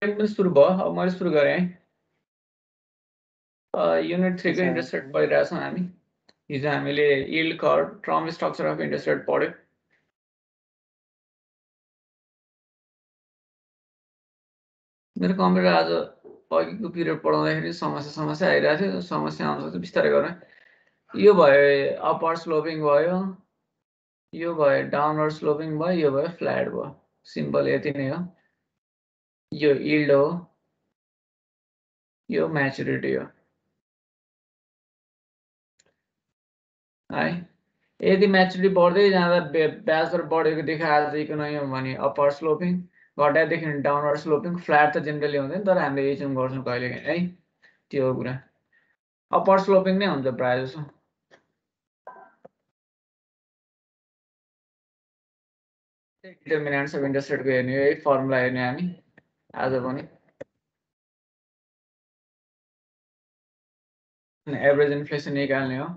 पनि सुरु भयो अब मैले सुरु गरेँ युनिट 3 को इन्ट्रेस्ट रेट पढिरहेछौँ हामी हिजो हामीले yield curve term structure of interest rate पढ्यो मेरो कम्प्युटर आज अघिको पिरियड पढाउँदाखेरि समस्या आइरहेको थियो समस्या आउँछ त बिस्तारै गरौँ यो भयो अपर स्लोपिङ भयो यो भयो डाउनवर्ड स्लोपिङ भयो यो भयो फ्ल्याट भयो सिम्पल यति नै हो यो यील्ड हो यो म्याचुरिटी हो है यदि म्याचुरिटी बढ्दै जाँदा ब्याज दर बढेको देखाएर इकोनोमी भने अपर स्लोपिङ घटाएदेखि डाउनवर्ड स्लोपिङ फ्ल्याट त जेनरली हुँदैन तर हामीले एज्युम गर्छौँ कहिलेकाहीँ है त्यो हो कुरा अपर स्लोपिङ नै हुन्छ प्रायः जसो डिटर्मिनेन्ट्स अफ इन्ट्रेस्ट रेटको हेर्ने हो यही फर्मुला हेर्ने हामी आज पनि एभरेज इन्फ्लेसन निकाल्ने हो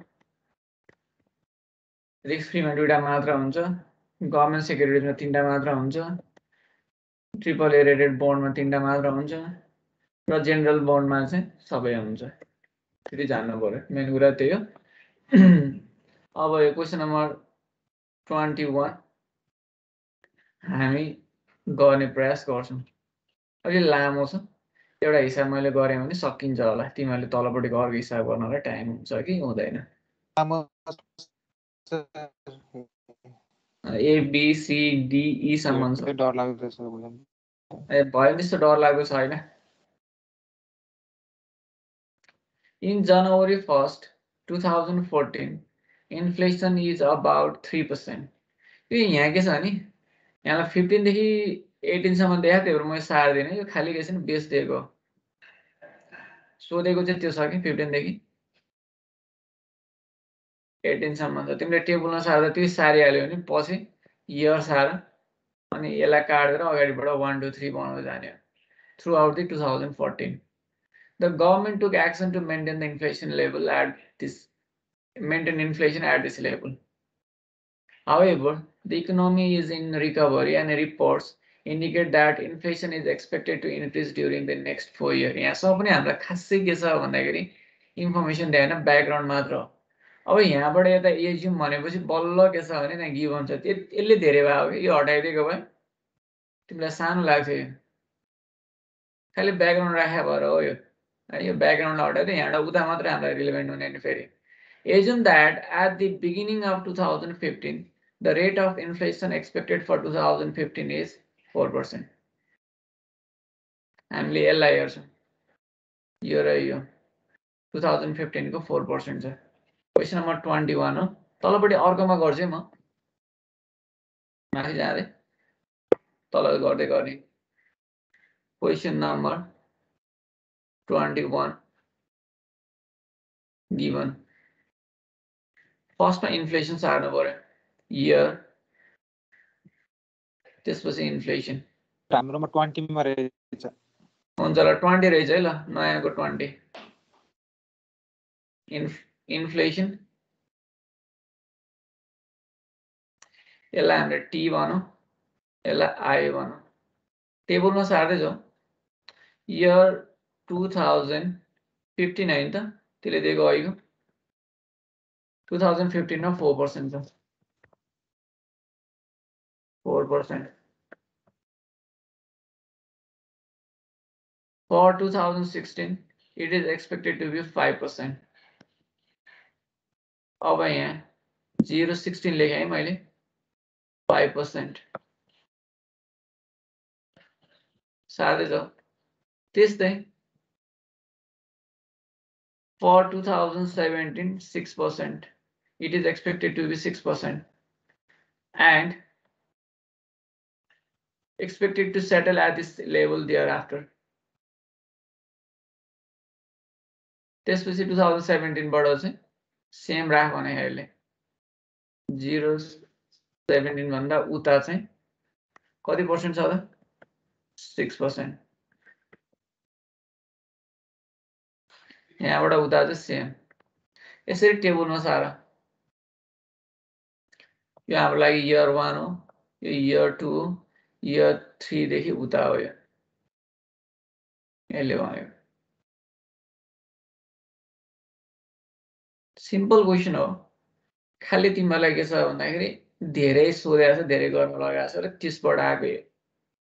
रिस्क फ्रीमा 2टा मात्र हुन्छ गभर्नमेन्ट सेक्युरिटिजमा 3टा मात्र हुन्छ ट्रिपल ए रेटेड बोन्डमा 3टा मात्र हुन्छ र जेनरल बोन्डमा चाहिँ सबै हुन्छ फेरि जान्नु पर्यो मेन कुरा त्यही हो अब यो क्वेसन नम्बर 21 हामी गर्ने प्रयास गर्छौँ अलि लामो छ एउटा हिसाब मैले गरेँ भने सकिन्छ होला तिमीहरूले तलपट्टिको अर्को हिसाब गर्नलाई टाइम हुन्छ कि हुँदैन A B C D E सम्म छ डर लाग्दैछ ए भयो त्यस्तो डर लाग्दो छैन in January 1st 2014 inflation is about 3%. यो यहाँ के छ नि यहाँलाई 15 देखि 18 सम्म देखाएको थियो मैले सार्दिनँ यो खाली के छ नि बेस दिएको सोधेको चाहिँ त्यो छ कि 15 देखि 18 सम्म छ तिमीले टेबलमा सार्दा त्यही सारिहाल्यो भने पछि इयर सार अनि यसलाई काटेर अगाडिबाट 1 2 3 बनाउँदै जाने हो throughout the 2014 the government took action to maintain the inflation level at this level. However, the economy is in recovery and reports indicate that inflation is expected to increase during the next 4 years. यहाँ सब पनि हामीलाई खासै के छ भन्दाखेरि information दिएन background मात्र हो अब यहाँबाट यता एज्युम भनेपछि बल्ल के छ भने त्यहाँ गिभन छ यसले धेरै भयो कि यो हटाइदिएको भए तिमीलाई सानो लाग्छ यो खालि ब्याकग्राउन्ड राखे भएर हो यो ब्याकग्राउन्डलाई हटाइदियो यहाँबाट उता मात्रै हामीलाई रिलेभेन्ट हुने नि फेरि assume that at the beginning of 2015 the rate of inflation expected for 2015 is 4%. हामीले यसलाई हेर्छौँ यो र यो 2015 को 4% छ क्वेसन नम्बर 21 हो तलपट्टि अर्कोमा गर्छु म माथि जाँदै तल गर्दै गर्ने क्वेसन नम्बर 21 गिभन फर्स्टमा इन्फ्लेसन सार्नु पर्यो इयर त्यसपछि इन्फ्लेसन हाम्रोमा 20 मा रहेछ हुन्छ ल 20 रहेछ है ल नयाँको 20 इन्फ्लेसन यसलाई हामीले टी भनौँ यसलाई आई भनौँ टेबलमा सार्दै जाउँ इयर 2015 होइन त त्यसले दिएको अहिलेको 2015 मा 4% छ 4%. For 2016 it is expected to be 5%. अब यहाँ 0.16 लेखेँ है मैले 5%. सार्दै जाऊ त्यस्तै for 2017 6%. It is expected to be 6% and expected to settle at this level thereafter. त्यसपछि 2017 बाट चाहिँ सेम राख भने अहिले 0.17 भन्दा उता चाहिँ कति पर्सेन्ट छ त 6%. यहाँबाट उता चाहिँ सेम यसरी टेबलमा सार यो हाम्रो लागि इयर 1 हो यो इयर 2 इयर 3 देखि उता हो यो यसले भनेको सिम्पल क्वेसन हो खाली तिमीलाई के छ भन्दाखेरि धेरै सोधेको छ धेरै गर्न लगाएको छ र त्यसबाट आएको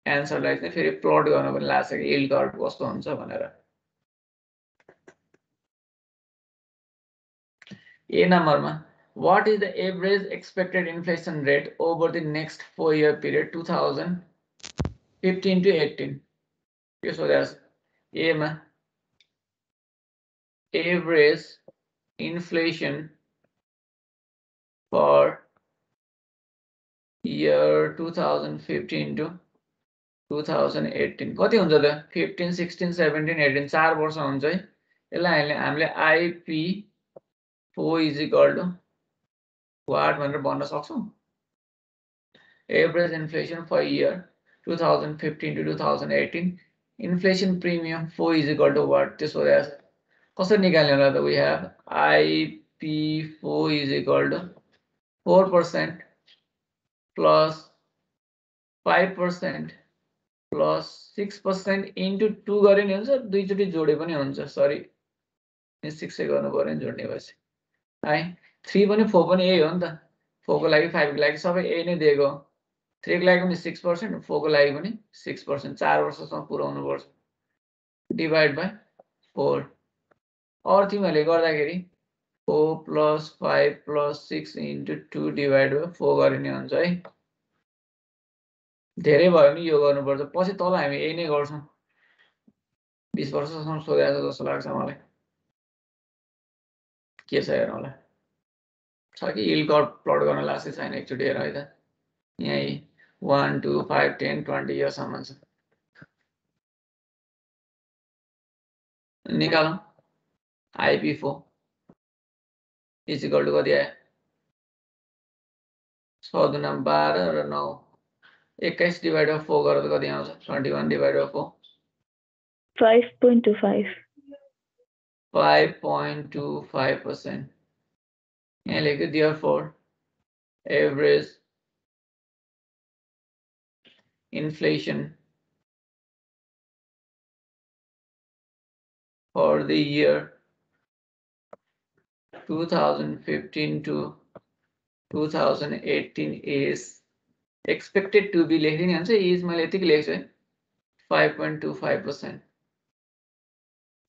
एन्सरलाई चाहिँ फेरि प्लट गर्न पनि लाग्छ कि यिल्ड कर्भ कस्तो हुन्छ भनेर ए नम्बरमा what is the average expected inflation rate over the next 4-year period 2015 to 18 के सोधेको छ ए मा average inflation for year 2015 to 2018 कति हुन्छ त 15 16 17 18 4 वर्ष हुन्छ है यसलाई हामीले IP4 is equal to what भनेर भन्न सक्छौं average inflation for year 2015 to 2018 inflation premium 4 is equal to what त्यसो भए कसरी निकाल्ने होला त we have IP4 is equal to 4% plus 5% plus 6% into 2 गरे नि हुन्छ दुईचोटी जोडे पनि हुन्छ सरी 6 गर्नु पर्यो नि जोड्ने भएपछि है 3 पनि 4 पनि यही हो नि त 4 को लागि 5 को लागि सबै यही नै दिएको 3 को लागि पनि 6% 4 को लागि पनि 6% 4 वर्षसम्म पुर्याउनु पर्छ डिभाइड बाइ 4 और तिमीहरूले गर्दाखेरि 4 plus 5 plus 6 into 2 divided by 4 गरे नि हुन्छ है धेरै भयो नि यो गर्नुपर्छ पछि तल हामी यही नै गर्छौं 20 वर्षसम्म सोधेको छ जस्तो लाग्छ मलाई के छ हेरौँ होला छ कि यिल्ड कर्भ प्लट गर्न लाग्छ छैन एकचोटि हेर है त यही 1 2 5 10 20 यसम्म छ निकालौं IP4 is equal to कति आयो 6 दुना 12 र 9 21 divided by 4 गरेर कति आउँछ 21 divided by 4 5.25 5.25% यहाँ लेख्यो therefore average inflation for the year 2015 to 2018 is expected to be लेखिदिने हुन्छ is मैले यतिकै लेख्छु है 5.25%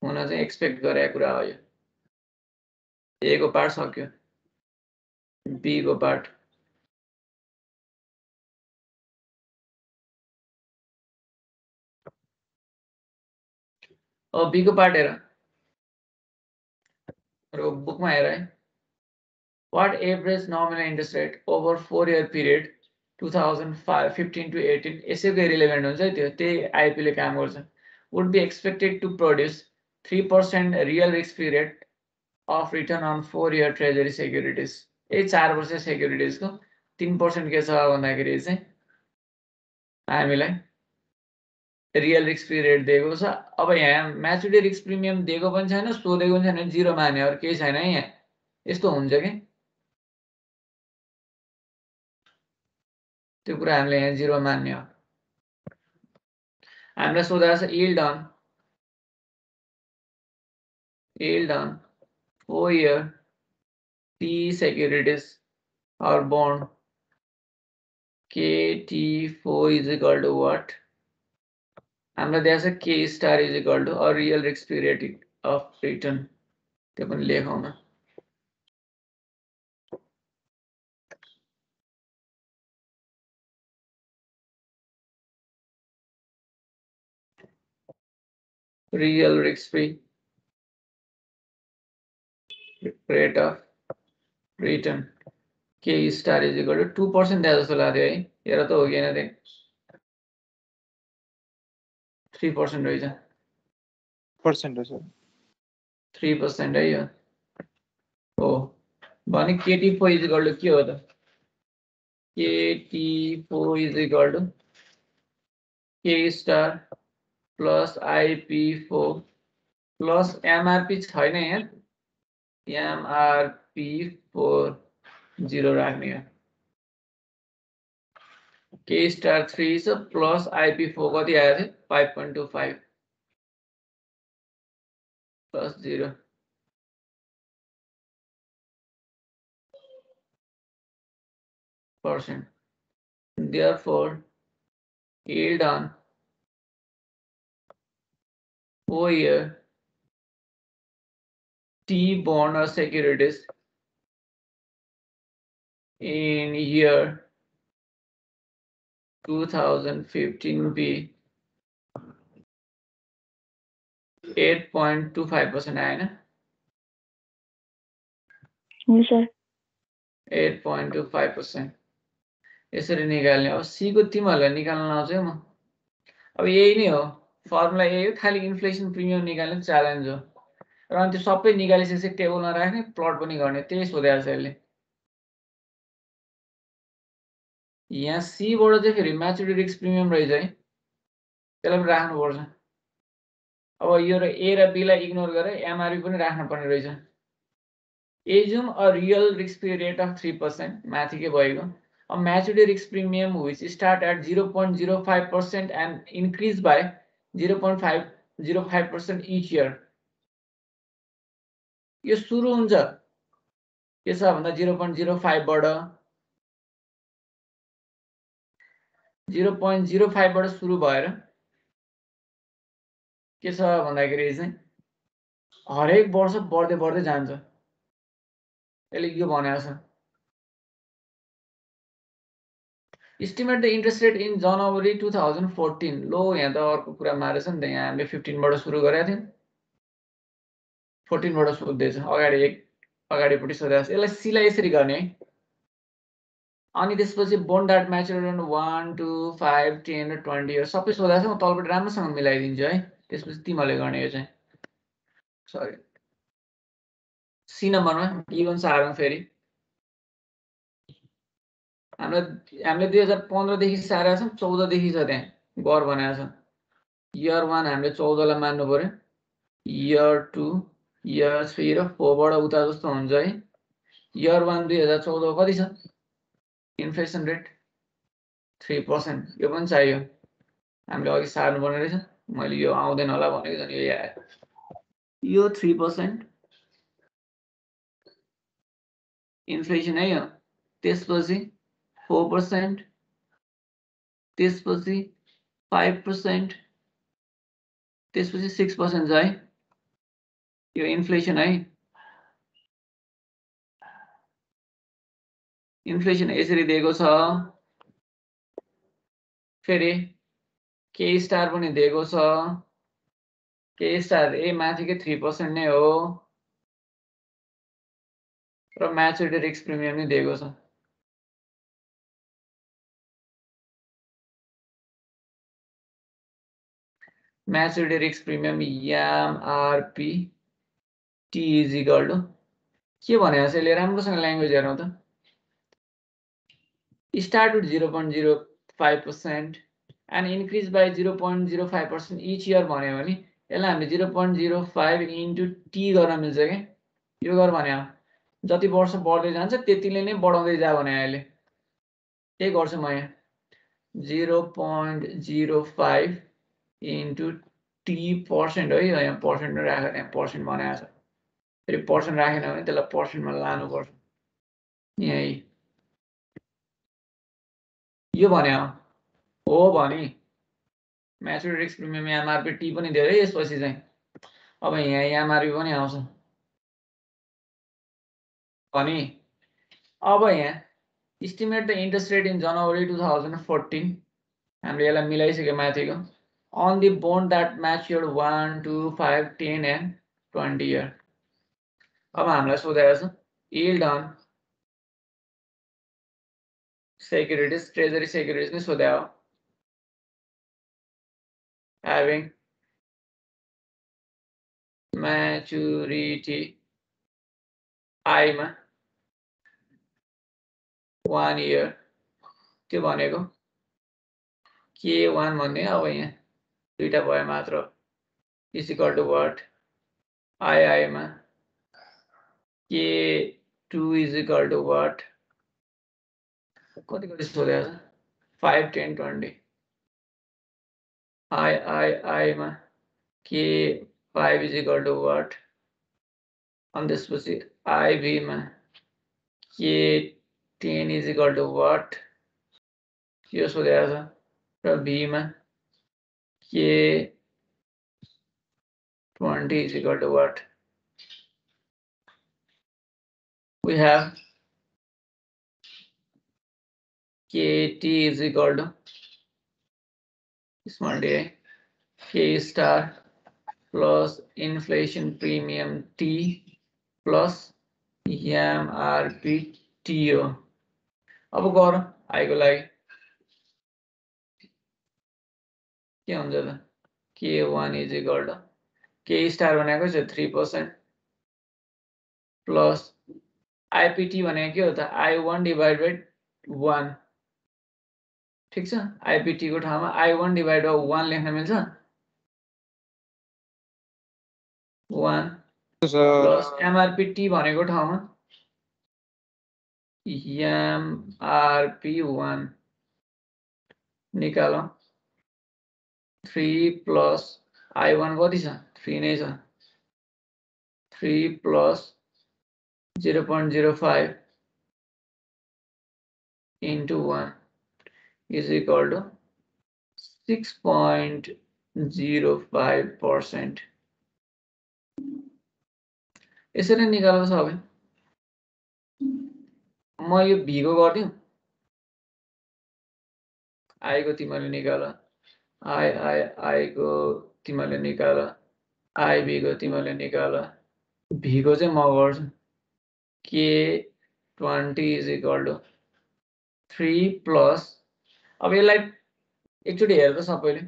हुन चाहिँ एक्सपेक्ट गरेको कुरा हो यो ए को पार्ट सक्यो बी को पार्ट अब बी को पार्ट हेर र बुकमा हेर है what average nominal interest rate over 4-year period 2015 to 18 यसैको रिलेभेन्ट हुन्छ है त्यो त्यही आइपी ले काम गर्छ would be expected to produce 3% real risk free rate of return on 4-year treasury securities यही 4 वर्ष सेक्युरिटीज को 3% के छ भन्दाखेरि चाहिँ हामीलाई रियल रिस्क फ्री रेट दिएको छ अब यहाँ म्याच्युरिटी रिस्क प्रिमियम दिएको पनि छैन सोधेको पनि छैन जिरो मान्यो अरु केही छैन यहाँ यस्तो हुन्छ के त्यो कुरा हामीले यहाँ जिरो मान्ने हो हामीलाई सोधेको छ yield on 4-year T securities or bond KT4 is equal to what हामीलाई दिएको छ K star is equal to or real risk free rate of return त्यो पनि लेखौं न real risk free rate of return K star is equal to 2% दिए जस्तो लाग्यो है हेर त हो कि हैन देख 3% रहेछ 3% है यो हो भने KT4 is equal to के हो त KT4 is equal to K star plus IP4 plus MRP छैन यहाँ MRP4 0 राख्ने हो K star 3 छ plus IP4 कति आयो थियो 5.25 plus 0%. Therefore, yield on OER T bond or securities in year 2015 be 8.25% आएन 8.25% यसरी निकाल्ने अब सी को तिमीहरूलाई निकाल्न लाउँछु है म अब यही नै हो फर्मुला यही हो खाली इन्फ्लेसन प्रिमियम निकाल्ने च्यालेन्ज हो र अनि त्यो सबै निकालिसकेपछि टेबलमा राख्ने प्लट पनि गर्ने त्यही सोधेको छ यसले यहाँ सी बाट चाहिँ फेरि म्याच्युरिटी रिस्क प्रिमियम रहेछ है त्यसलाई पनि राख्नुपर्छ अब यो र ए र बी लाई इग्नोर गरेर एमआरपी पनि राख्नुपर्ने रहेछ assume a real risk free rate of 3% माथिकै भएको a maturity risk premium which start at 0.05% and increase by 0.505% each year. यो सुरु हुन्छ के छ भन्दा 0.05 बाट 0.05 बाट सुरु भएर के छ भन्दाखेरि चाहिँ हरेक वर्ष बढ्दै बढ्दै जान्छ यसले यो भनेको छ estimate the interest rate in January 2014 लो यहाँ त अर्को कुरा मारेछ नि त यहाँ हामीले 15 बाट सुरु गरेका थियौं 14 बाट सोध्दैछ अगाडिपट्टि सोधेको छ यसलाई सी लाई यसरी गर्ने है अनि त्यसपछि बोन्ड दैट म्याच्योर इन 1 2 5 10 र 20 इयर सबै सोधेको छ म तलबाट राम्रोसँग मिलाइदिन्छु है त्यसपछि तिमीले गर्ने यो चाहिँ सरी सी नम्बरमा इभन सारमा फेरि हामीले 2015 देखि सारेका छौं 14 देखि छ त्यहाँ गर भनेको छ इयर 1 हामीले 14 लाई मान्नु पर्यो इयर 2 इयर 3 र 4 बाट उता जस्तो हुन्छ है इयर 1 2014 कति छ इन्फ्लेसन रेट 3% यो पनि चाहियो हामीले अघि सार्नु पर्ने रहेछ मैले यो आउँदैन होला भनेको जन यो आयो यो 3% इन्फ्लेसन है यो त्यसपछि 4% त्यसपछि 5% त्यसपछि 6% छ है यो इन्फ्लेसन है इन्फ्लेसन यसरी दिएको छ फेरि के स्टार पनि दिएको छ के स्टार ए माथिकै 3% नै हो र म्याच्युरिटी रिस्क प्रिमियम नै दिएको छ maturity risk premium MRP T is equal to के भनेको छ यसले राम्रोसँग ल्याङ्ग्वेज हेरौँ त start with 0.05% and increase by 0.05% each year भन्यो भने यसलाई हामीले 0.05 into t गर्न मिल्छ के यो गर भन्यो जति वर्ष बढ्दै जान्छ त्यतिले नै बढाउँदै जा भने अहिले के गर्छु म यहाँ 0.05 into t% है यहाँ पर्सेन्ट राखेर यहाँ पर्सेन्ट बनाएको छ फेरि पर्सेन्ट राखेन भने त्यसलाई पर्सेन्टमा लानुपर्छ यही यो भन्यो हो भने maturity risk premium MRP T पनि दियो है यसपछि चाहिँ अब यहाँ एमआरपी पनि आउँछ अनि अब यहाँ estimate the interest rate in January 2014 हामीले यसलाई मिलाइसक्यो माथिको on the bond that matured 1 2 5 10 and 20 year अब हामीलाई सोधेको छ yield on securities treasury securities नै सोधेको हो having maturity I मा 1 year त्यो भनेको K1 भन्ने अब यहाँ दुईटा भयो मात्र is equal to what I मा K2 is equal to what कति सोधेको छ 5 10 20 I मा K1 5 is equal to what? On this position, IV man K10 is equal to what? Here so there's a B man K20 is equal to what? We have KT is equal to small d K star plus inflation premium T plus MRP TO. अब गर आएको लागि के हुन्छ त K1 is equal to K star भनेको चाहिँ 3% plus IPT भनेको के हो त I1 divided by 1 ठीक छ IPT को ठाउँमा I1 divided by 1 लेख्न मिल्छ 1 plus MRPT भनेको ठाउँमा MRP1 निकालौं 3 plus I1 कति छ 3 नै छ 3 plus 0.05 into 1 is equal to 6.05%. यसरी निकाल्नु सबै म यो v को गर्दिउ I को तिमीले निकाल I को तिमीले निकाल IB को तिमीले निकाल v को चाहिँ म गर्छु K20 is equal to 3 plus अब यसलाई एकचोटी हेर त सबैले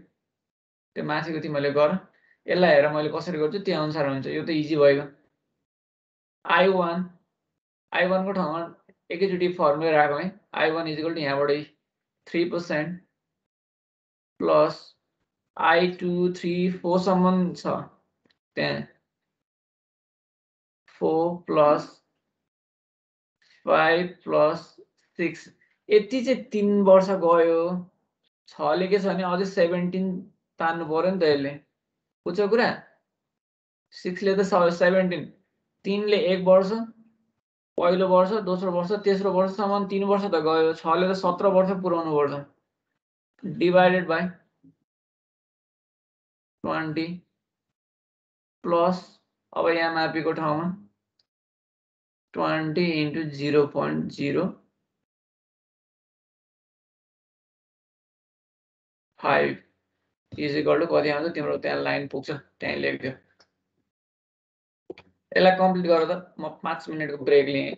त्यो माथिको तिमीले गर यसलाई हेर मैले कसरी गर्छु त्यो अनुसार हुन्छ यो त इजी भयो I1 को ठाउँमा एकैचोटी फर्मुला राखौं है I1 is equal to यहाँबाट 3% plus I2 3 4 सम्म छ त्यहाँ 4 plus 5 plus 6 यति चाहिँ 3 वर्ष गयो 6 ले के छ भने अझै 17 तान्नु पर्यो नि त यसले बुझ्छ कुरा 6 ले त 17 3 ले 1 वर्ष पहिलो वर्ष दोस्रो वर्ष तेस्रो वर्षसम्म 3 वर्ष त गयो 6 ले त 17 वर्ष पुराउनु पर्छ डिवाइडेड बाइ 20 प्लस अब यहाँ मापिको ठाउँमा 20 into 0.05 is equal to कति आउँछ तिम्रो त्यहाँ लाइन पुग्छ त्यहाँ लेख्दियो यसलाई कम्प्लिट गर त म 5 मिनेटको ब्रेक लिएँ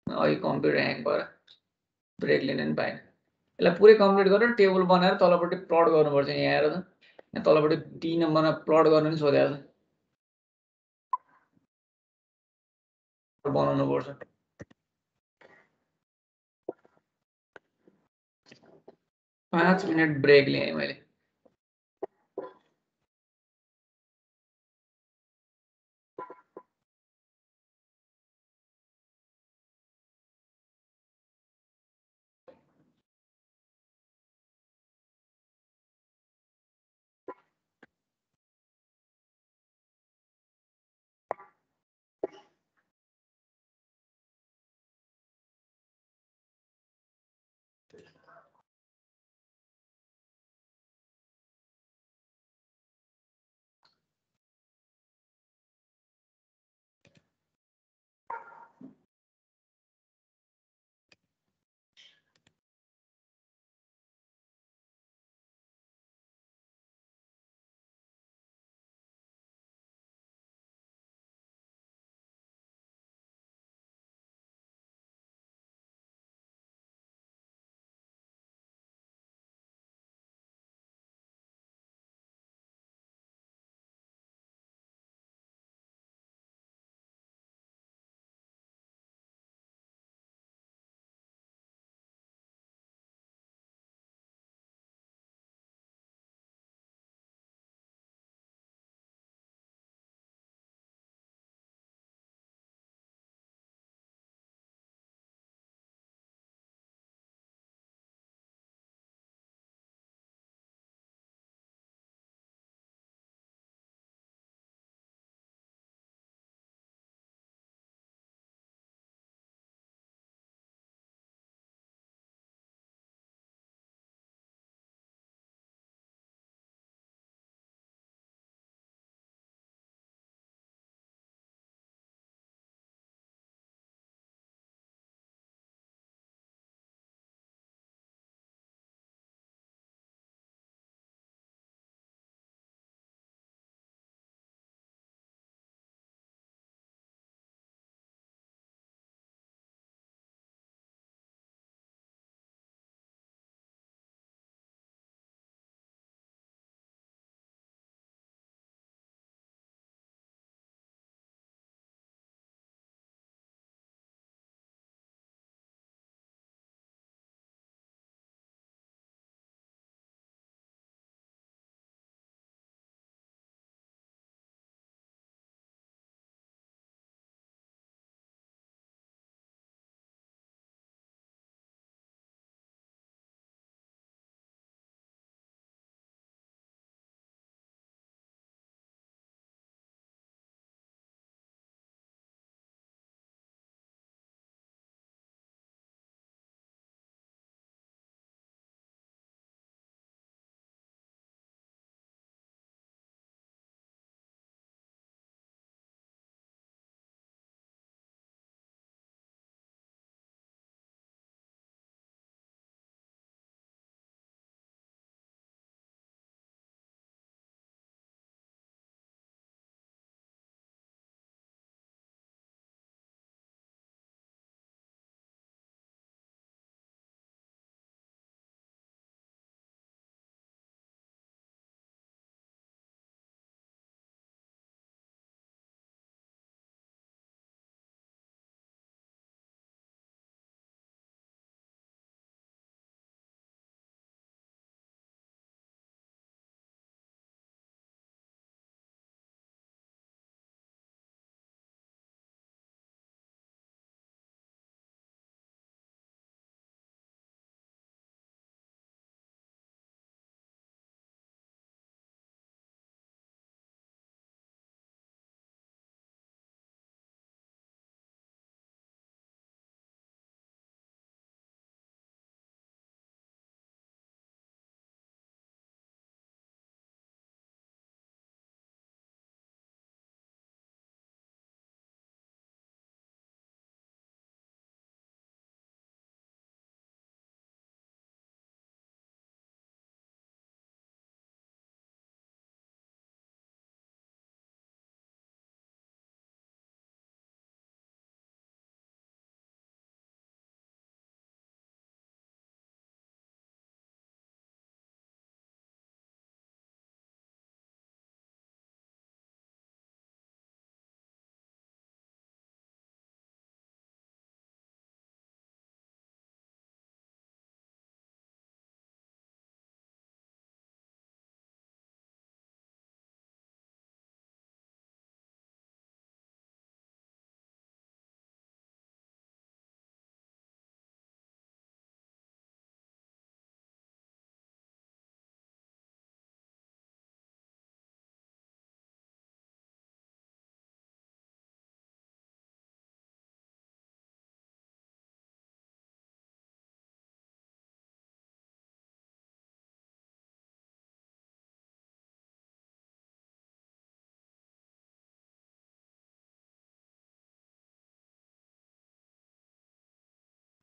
अहिले कम्प्युटर ह्याङ भएर ब्रेक लिन नि पाएन यसलाई पुरै कम्प्लिट गरेर टेबल बनाएर तलपट्टि प्लट गर्नुपर्छ यहाँ आएर त यहाँ तलपट्टि 3 नम्बरमा प्लट गर्न नि सोधेको छ बनाउनु पर्छ 5 मिनेट ब्रेक लिएँ मैले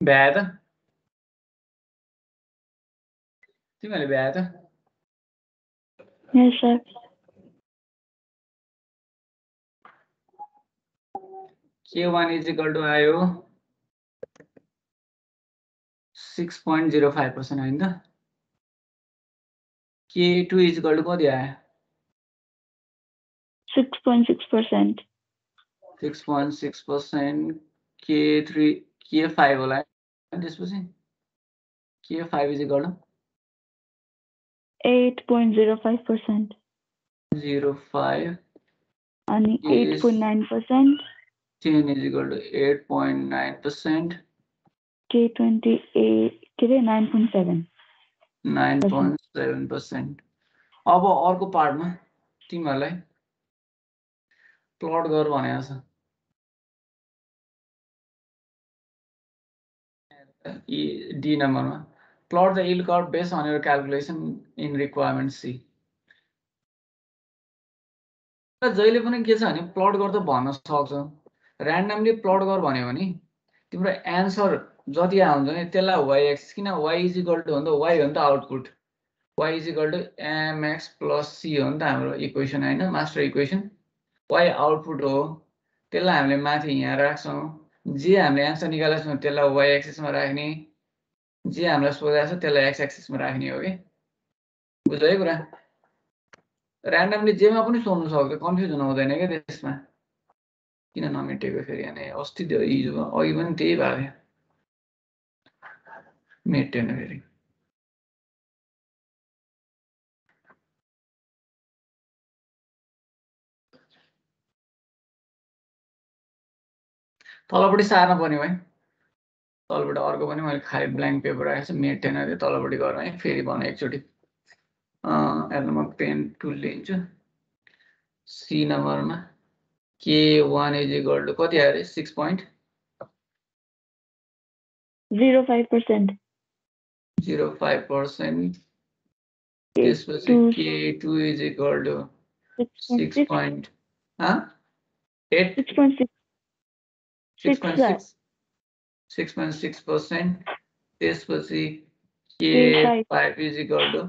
भ्याए त तिमीहरूले भ्याए त Yes, sir. K1 is equal to आयो 6.05% होइन त K2 is equal to कति आयो 6.6%. 6.6%. K3 K5 होला हैन त्यसपछि K5 is equal to 8.05%. 0.5 And Yes. 8.9%. 10 is equal to 8.9%. K28, 9.7. 9.7%. अब अर्को पार्टमा तिमीहरूलाई प्लट गर भनेको छ डी नम्बरमा plot the yield curve based on your calculation in requirement C. जहिले पनि के छ भने प्लट गर्दा भन्न सक्छौ र्यान्डमली प्लट गर भन्यो भने तिम्रो एन्सर जति आउँछ नि त्यसलाई y एक्सिस किन y इज इक्वल टु भन्दा y हो नि त output y is equal to mx plus c हो नि त हाम्रो इक्वेसन हैन मास्टर इक्वेसन y आउटपुट हो त्यसलाई हामीले माथि यहाँ राख्छौं जे हामीले एन्सर निकालेको छौं त्यसलाई y एक्सिसमा राख्ने जे हामीलाई सोधेको छ त्यसलाई x एक्सिसमा राख्ने हो के बुझ्यो है कुरा र्यान्डमली जेमा पनि सोध्नु सक्छ कन्फ्युज हुनु हुँदैन के त्यसमा किन नमेटेको फेरि यहाँ अस्ति त्यो हिजो अघि पनि त्यही भएको थियो मेटेन फेरि तलपट्टि सार्न पर्ने है तलबाट अर्को पनि मैले खाली ब्ल्याङ्क पेपर राखेको छु मेटेन अरे तलपट्टि गरौँ है फेरि भने एकचोटि हेर्नु म पेन टुल लिन्छु सी नम्बरमा K1 is equal to कति आयो रे 6.05% 0.05%. त्यसपछि K2 is equal to 6 point 8 6.6. 6.6%. त्यसपछि K5 is equal to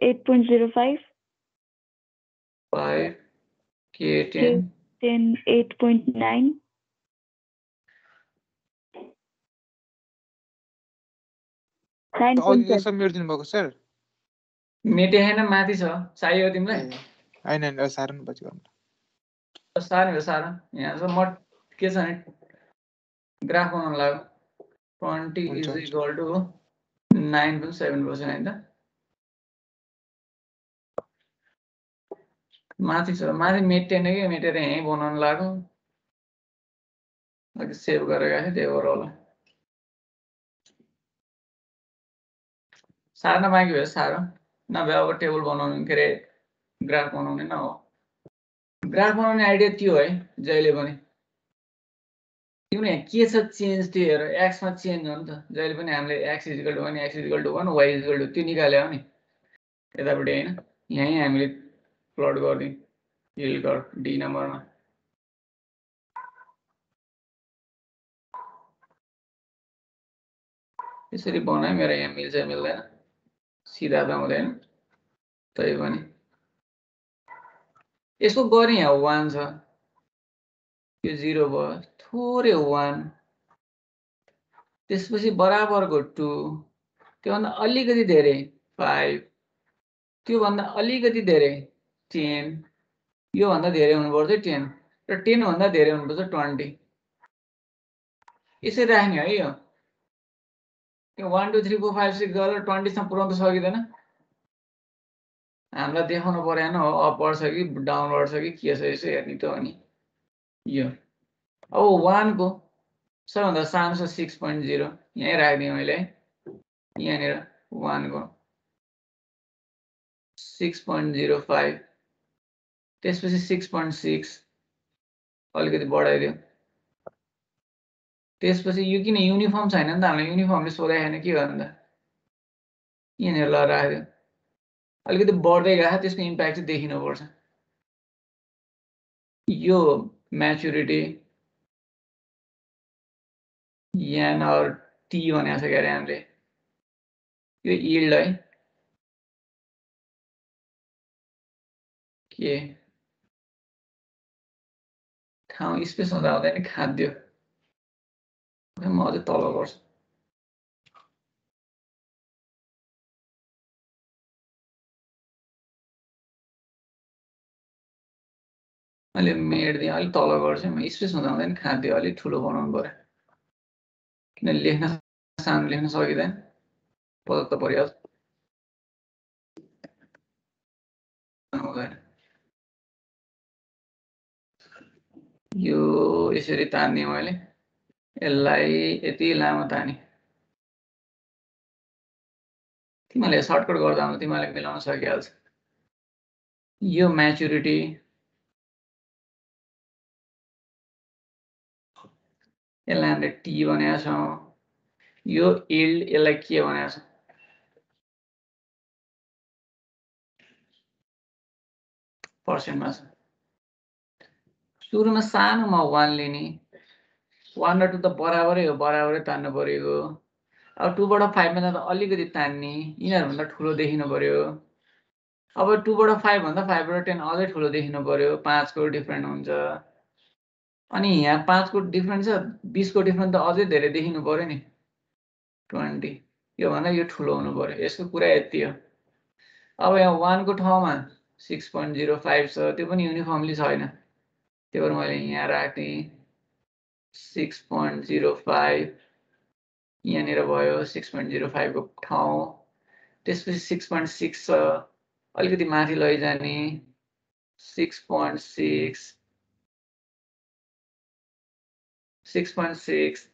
8.05. 5 K10 8.9. अघिको सब मेटिदिनु भएको सर मेटे हैन माथि छ चाहियो तिमीलाई हैन सार्नु पछि गर्नु सार्ने सार यहाँ छ म के छ भने ग्राफ बनाउन लाग्यो 20 is equal to 9.7% हैन त माथि छ माथि मेटेन के मेटेर यही बनाउन लाग्यो अघि सेभ गरेर राखे त्यही भएर होला सार्न बाँकी भयो सार नभए अब टेबल बनाउनु के अरे ग्राफ बनाउने न हो ग्राफ बनाउने आइडिया त्यो है जहिले पनि तिम्रो यहाँ के छ चेन्ज त्यो हेर x मा चेन्ज हो नि त जहिले पनि हामीले x is equal to 1 x is equal to 1 y is equal to त्यो निकाल्यो नि यतापट्टि हैन यही हामीले प्लट गर्दियौ yield curve डी नम्बरमा यसरी बनाए मेरो यहाँ मिल्छ मिल्दैन सिधा त हुँदैन तै पनि यसको गरे यहाँ 1 छ यो 0 भयो थोरै 1 त्यसपछि बराबरको 2 त्योभन्दा अलिकति धेरै 5 त्योभन्दा अलिकति धेरै 10 यो भन्दा धेरै हुनुपर्छ 10 र 10 भन्दा धेरै हुनुपर्छ 20 यसरी राख्ने है यो 1 2 3 4 5 6 गरेर 20 सम्म पुर्याउन सकिदैन हामीलाई देखाउनु परेन हो अपवर्ड छ कि डाउनवर्ड छ कि के छ यसो हेर्ने त हो नि यो अब 1 को सबभन्दा सानो छ 6.0 यही राख्दिएँ मैले यहाँनिर 1 को 6.05 त्यसपछि 6.6 अलिकति बढाइदियो त्यसपछि यो किन युनिफर्म छैन नि त हामीले युनिफर्मले सोधाएन के गर्नु त यहाँनिर ल राख्दियो अलिकति बढ्दै गयो त्यसको इम्प्याक्ट चाहिँ देखिनुपर्छ यो म्याच्युरिटी n or टी भनेको छ के अरे हामीले यो यील्ड है के ठाउँ स्पेस हुँदा हुँदैन खाद्य म अझै तल गर्छु मैले मेड दिएँ अलिक तल गर्छु म स्पेस हुँदा हुँदैन खाद्य अलिक ठुलो बनाउनु पर्यो किन लेख्न सानो लेख्न सकिँदैन पदक त परिहाल्छ हुँदैन यो यसरी तान्ने मैले यसलाई यति लामो ताने तिमीले सर्टकट गर्दा हुन्छ तिमीले मिलाउन सकिहाल्छ यो म्याच्युरिटी यसलाई हामीले टी भनेका छौँ यो यील्ड यसलाई के भनेको छ पर्सेन्टमा छ सुरुमा सानोमा 1 लिने 1 र 2 त बराबरै हो बराबरै तान्नु पर्यो अब 2 बाट 5 मा त अलिकति तान्ने यिनीहरूभन्दा ठुलो देखिनु पर्यो अब 2 बाट 5 भन्दा 5 बाट 10 अझै ठुलो देखिनु पर्यो 5 को डिफरेन्ट हुन्छ अनि यहाँ 5 को डिफरेन्ट छ 20 को डिफरेन्ट त अझै धेरै देखिनु पर्यो नि 20 यो भन्दा यो ठुलो हुनु पर्यो यसको कुरा यति हो अब यहाँ 1 को ठाउँमा 6.05 छ त्यो पनि युनिफर्मली छैन त्यही भएर मैले यहाँ राख्ने 6.05 यहाँनिर भयो 6.05 को ठाउँ त्यसपछि 6.6 छ अलिकति माथि लैजाने 6.6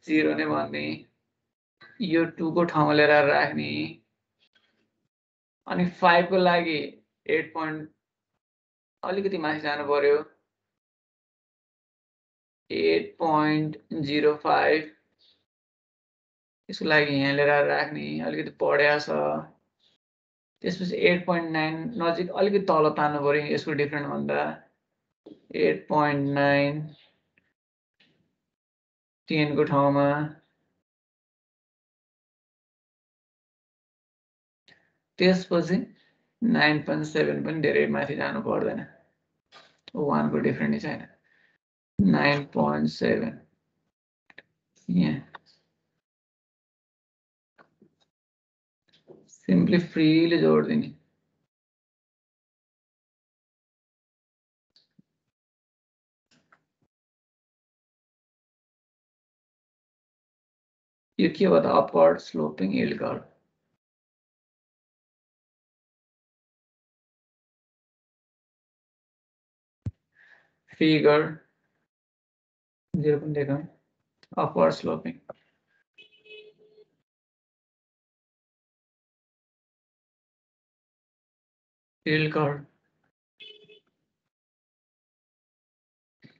0 नै भन्ने यो 2 को ठाउँमा लिएर राख्ने अनि 5 को लागि 8 अलिकति माथि जानु पर्यो 8.05 यसको लागि यहाँ लिएर राख्ने अलिकति पढ्या छ त्यसपछि 8.9 नजिक अलिकति तल तान्नु पर्यो यसको डिफरेन्ट भन्दा 8.9 10 को ठाउँमा त्यसपछि 9.7 पनि धेरै माथि जानु पर्दैन 1 को डिफरेन्ट छैन 9.7 यहाँ सिम्पली फ्रीले जोडिदिने यो के हो त upward sloping yield curve figure 0 पनि देखाउँ अपवर्ड स्लोपिङ यील्ड कर्भ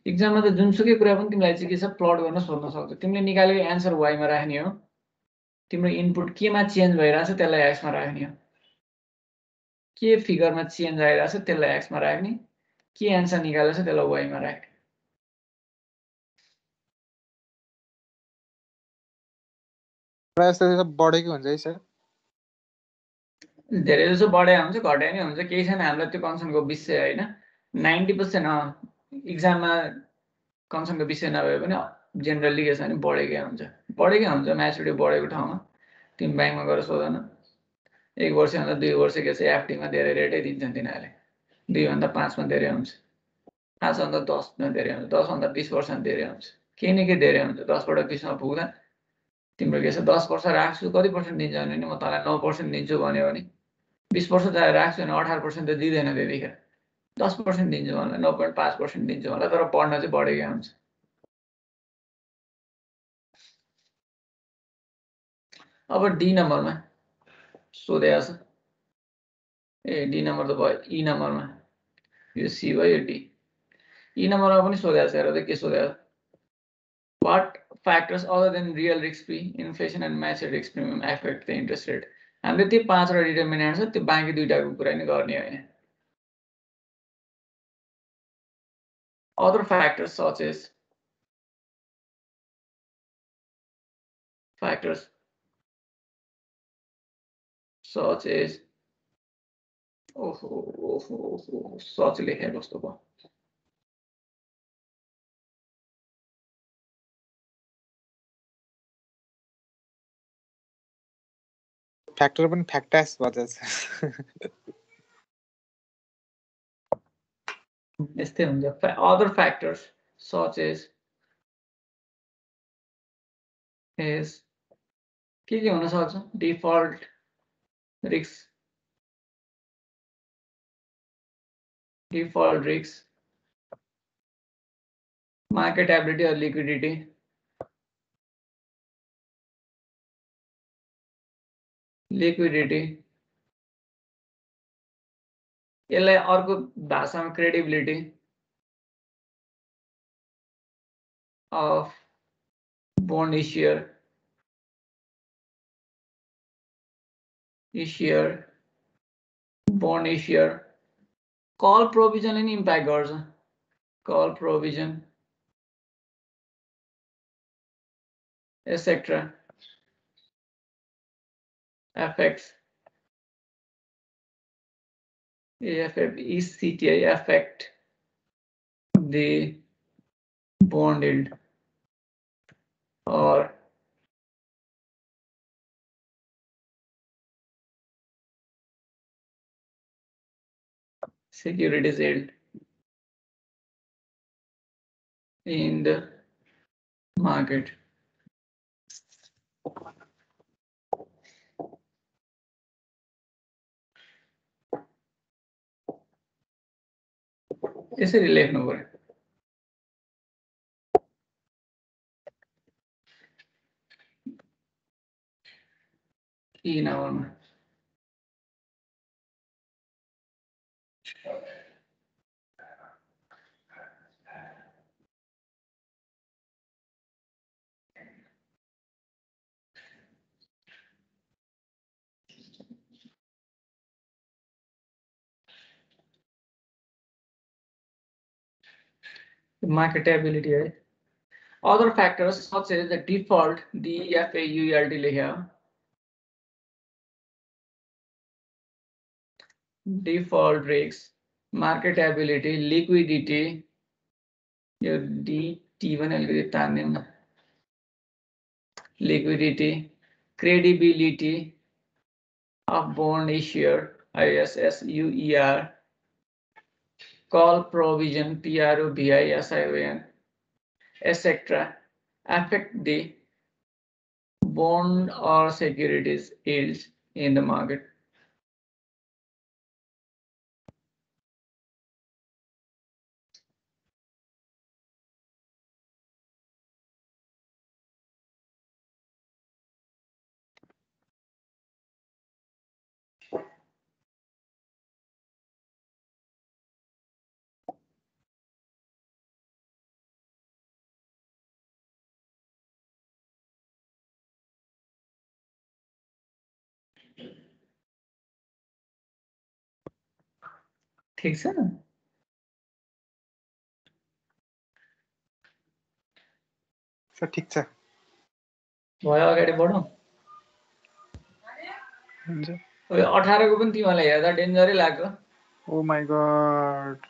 एक्जाममा त जुनसुकै कुरा पनि तिमीलाई चाहिँ के छ प्लट गर्न सोध्न सक्छ तिमीले निकालेको एन्सर y मा राख्ने हो तिम्रो इनपुट केमा चेन्ज भइरहेछ त्यसलाई x मा राख्ने हो के फिगरमा चेन्ज आइरहेछ त्यसलाई x मा राख्ने के एन्सर निकालेछ त्यसलाई y मा राख्ने प्रायः जस्तो त बढेकै हुन्छ है सर धेरै जसो बढे हुन्छ घटे नि हुन्छ केही छैन हामीलाई त्यो कन्सर्नको विषय होइन 90% एक्जाममा कन्सर्नको विषय नभए पनि जेनरली के छ भने बढेकै हुन्छ म्याच्युरिटी बढेको ठाउँमा तिमी ब्याङ्कमा गएर सोधन 1 वर्षभन्दा 2 वर्ष के छ एफडीमा धेरै रेटै दिन्छन् तिनीहरूले 2 भन्दा 5 मा धेरै हुन्छ 5 भन्दा 10 मा धेरै हुन्छ 10 भन्दा 20 वर्षमा धेरै हुन्छ केही न केही धेरै हुन्छ 10 बाट 20 मा पुग्दा तिम्रो के छ 10 वर्ष राख्छु कति पर्सेन्ट दिन्छ भने नि म तँलाई 9% दिन्छु भन्यो भने 20 वर्ष राख्छु भने 18% त दिँदैन त्यतिखेर 10% दिन्छु भन्दा 9.5% दिन्छु होला तर पढ्न चाहिँ बढेकै हुन्छ अब डी नम्बरमा सोधेको छ ए डी नम्बर त भयो ई नम्बरमा यो सी भयो डी ई नम्बरमा पनि सोधेको छ हेर त के सोधेको what factors other than real risk free inflation and matched risk premium affect the interest rate हामीले त्यो 5 वटा डिटर्मिनेन्ट छ त्यो बाँकी दुईटाको कुरा नि गर्ने होइन other factors such as factors such as such लेखे कस्तो भयो फ्याक्टर पनि फ्याक्टास भन्छ यस्तै हुन्छ other factors such as के हुन सक्छ default risks marketability or liquidity यसलाई अर्को भाषामा credibility of bond issuer bond issuer call provision in impact गर्छ call provision etc affects affect the bond yield or securities yield in the market. यसरी लेख्नु पर्यो नम्बरमा marketability है other factors such as the default DEFAULT लेख्या default risks marketability liquidity यो DT पनि अलिकति तान्दिउँ न liquidity credibility of bond issuer ISSUER call provision PROVISION etc affect the bond or securities yields in the market. ठीक छ sir ठीक छ भयो अगाडि बढौँ हुन्छ अब 18 को पनि तिमीलाई हेर्दा डेन्जरै लाग्यो ओ माय गॉड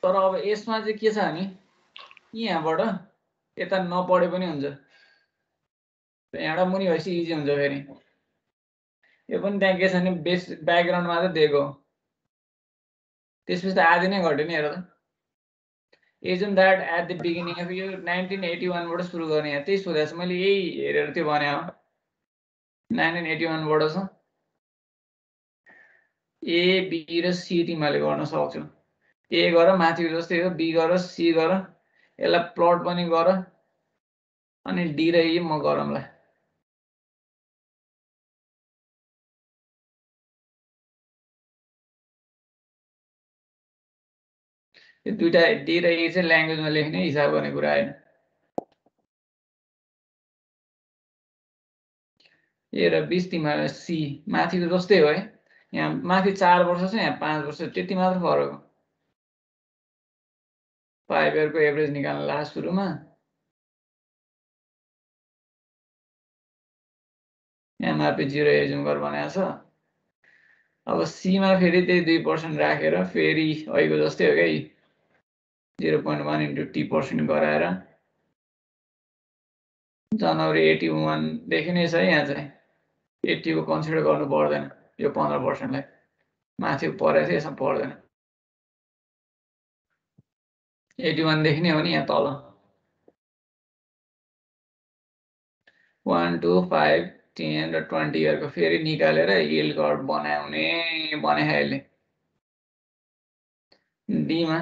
तर अब यसमा चाहिँ के छ भने यहाँबाट यता नपढे पनि हुन्छ यहाँबाट मुनि भएपछि इजी हुन्छ फेरि यो पनि त्यहाँ के छ भने बेस ब्याकग्राउन्ड मात्रै दिएको त्यसपछि त आधी नै घट्यो नि हेर त एजन द्याट एट द बिगिनिङ अब यो 1981 बाट सुरु गर्ने यहाँ त्यही सोधेको छु मैले यही हेरेर त्यो भने हो 1981 बाट छ ए बी र सी तिमीले गर्न सक्छौ ए गर माथि जस्तै हो बी गर सी गर यसलाई प्लट पनि गर अनि डी र ई म गरौँला यो दुईटा डी र ई चाहिँ ल्याङ्ग्वेजमा लेख्ने हिसाब गर्ने कुरा हैन ए र 20 तिमीलाई सी माथिको जस्तै हो है यहाँ माथि 4 वर्ष छ यहाँ 5 वर्ष त्यति मात्र फरक हो 5 इयरको एभरेज निकाल्न लास्ट सुरुमा एमआरपी 0 एज्युम गर भनेको छ। अब सीमा फेरि त्यही 2% राखेर फेरि अहिलेको जस्तै हो क्या 0.1 into t% गराएर जनवरी 81 देखि नै छ यहाँ चाहिँ 80 को कन्सिडर गर्नु पर्दैन यो 15% लाई माथि परेको थियो यसमा पर्दैन 81 देखि नै हो नि यहाँ तल 1 2 5 10 र 20 इयरको फेरि निकालेर यिल्ड कर्भ बनाउने अहिले डीमा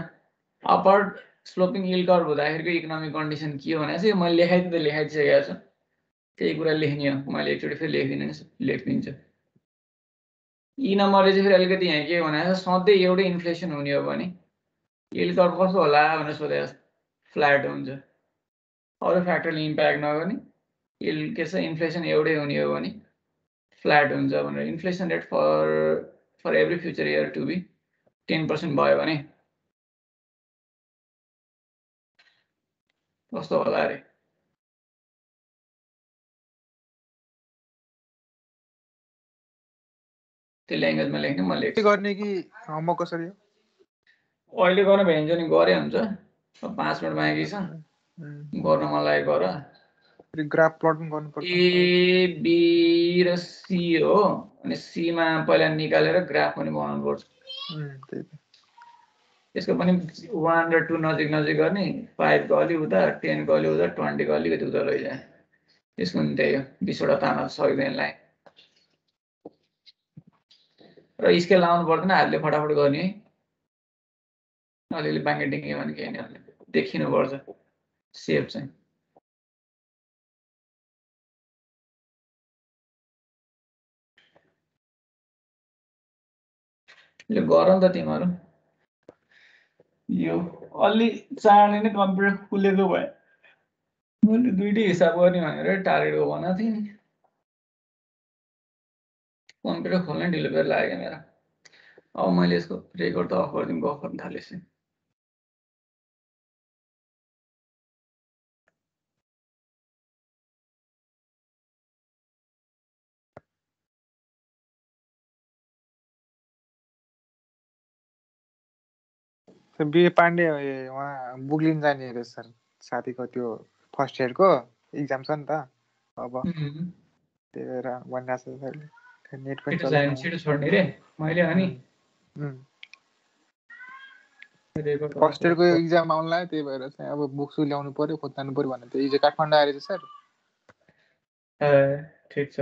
अपवर्ड स्लोपिङ यिल्ड कर्भ हुँदाखेरिको इकोनोमिक कन्डिसन के हो भने चाहिँ मैले लेखाइदिसकेको छु त्यही कुरा लेख्ने हो मैले एकचोटि फेरि लेखिदिन्छु यी नम्बरले चाहिँ फेरि अलिकति यहाँ के भने सधैँ एउटै इन्फ्लेसन हुने हो भने यिल्ड कर्भ कस्तो होला भनेर सोधेको छ फ्ल्याट हुन्छ अरू फ्याक्टरले इम्प्याक्ट नगर्ने यिल्ड के छ इन्फ्लेसन एउटै हुने हो भने फ्ल्याट हुन्छ भनेर inflation rate for every future year to be 10% भयो भने कस्तो होला अरे त्यो ल्याङ्ग्वेजमा लेख्ने म लेख्छु गर्ने कि म कसरी हो अहिले गर्न भ्याइन्छ नि गरे हुन्छ 5 मिनट बाँकी छ गर्न मलाई गर ग्राफ प्लट पनि गर्नुपर्छ ए बी र सी हो अनि सीमा पहिला निकालेर ग्राफ पनि बनाउनु पर्छ त्यही त यसको पनि 1 र 2 नजिक गर्ने 5 को अलि उता 10 को अलि उता 20 को अलिकति उता लैजाने यसको पनि त्यही हो 20 वटा तान्न सक्दैनलाई र स्केल लाउनु पर्दैन हातले फटाफट गर्ने है अलिअलि बाङ्गे डिङ्गे भने केही नि देखिनुपर्छ सेप चाहिँ यो गर नि त तिमीहरू यो अलि चाँडै नै कम्प्युटर खुलेको भए मैले दुईटै हिसाब गर्ने भनेर टार्गेटको बनाएको थिएँ नि कम्प्युटर खोल्नै ढिलो बेर लाग्यो मेरो अब मैले यसको रेकर्ड त अफ गरिदिउँ गफ गर्न थालेछु बिए पाण्डे उहाँ बुक लिन जाने अरे सर साथीको त्यो फर्स्ट इयरको इक्जाम छ नि त अब त्यही भएर भनिरहेको छ सरले नेट पनि चल्दैन छिटो छोड्ने रे मैले अनि फर्स्ट इयरको इक्जाम आउनु लाग्यो त्यही भएर चाहिँ अब बुक्स ल्याउनु पर्यो खोज्नु पर्यो भनेर त्यो हिजो काठमाडौँ आएर चाहिँ सर ठिक छ